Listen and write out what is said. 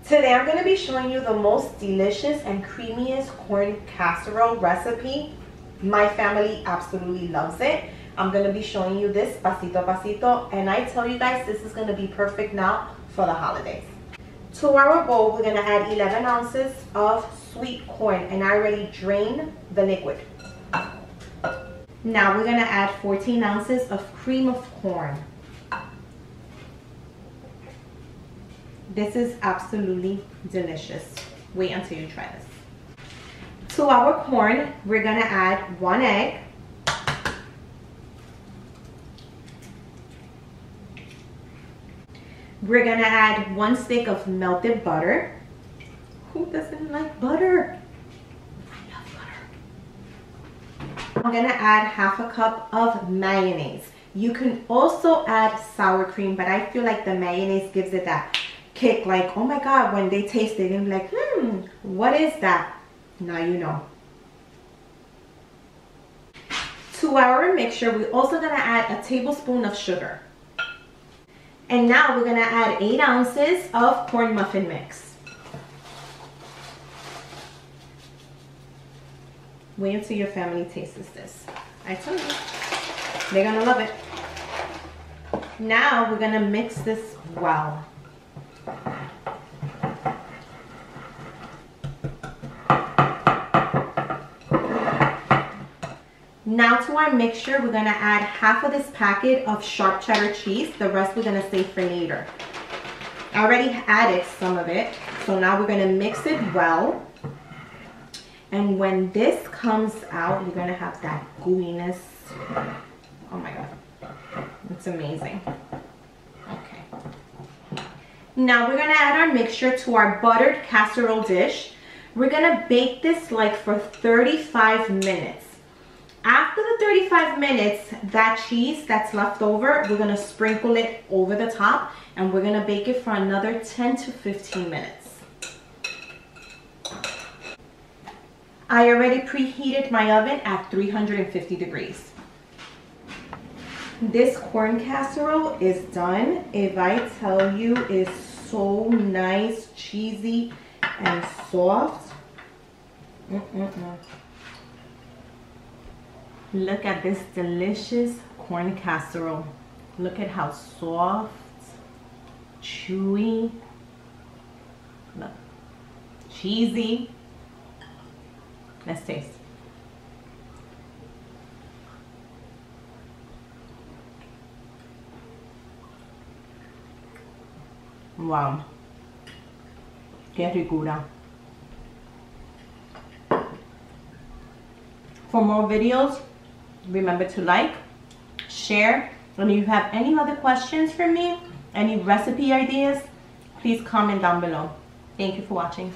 Today I'm going to be showing you the most delicious and creamiest corn casserole recipe. My family absolutely loves it. I'm going to be showing you this pasito a pasito, and I tell you guys this is going to be perfect now for the holidays. To our bowl, we're going to add 11 ounces of sweet corn, and I already drained the liquid. Now we're going to add 14 ounces of cream of corn. This is absolutely delicious. Wait until you try this. To our corn, we're gonna add 1 egg. We're gonna add 1 stick of melted butter. Who doesn't like butter? I love butter. I'm gonna add half a cup of mayonnaise. You can also add sour cream, but I feel like the mayonnaise gives it that kick, like, oh my god, when they taste it, they're gonna be like, what is that? Now you know. To our mixture, we're also gonna add a tablespoon of sugar. And now we're gonna add 8 ounces of corn muffin mix. Wait until your family tastes this. I tell you, they're gonna love it. Now we're gonna mix this well. Now to our mixture, we're gonna add half of this packet of sharp cheddar cheese. The rest we're gonna save for later. I already added some of it, so now we're gonna mix it well. And when this comes out, you're gonna have that gooiness. Oh my god, it's amazing. Okay. Now we're gonna add our mixture to our buttered casserole dish. We're gonna bake this like for 35 minutes. After the 35 minutes, that cheese that's left over, we're gonna sprinkle it over the top, and we're gonna bake it for another 10 to 15 minutes. I already preheated my oven at 350 degrees. This corn casserole is done. If I tell you, it's so nice, cheesy, and soft. Look at this delicious corn casserole. Look at how soft, chewy, look, cheesy. Let's taste. Wow, qué ricura. For more videos, remember to like, share, and if you have any other questions for me, any recipe ideas, please comment down below. Thank you for watching.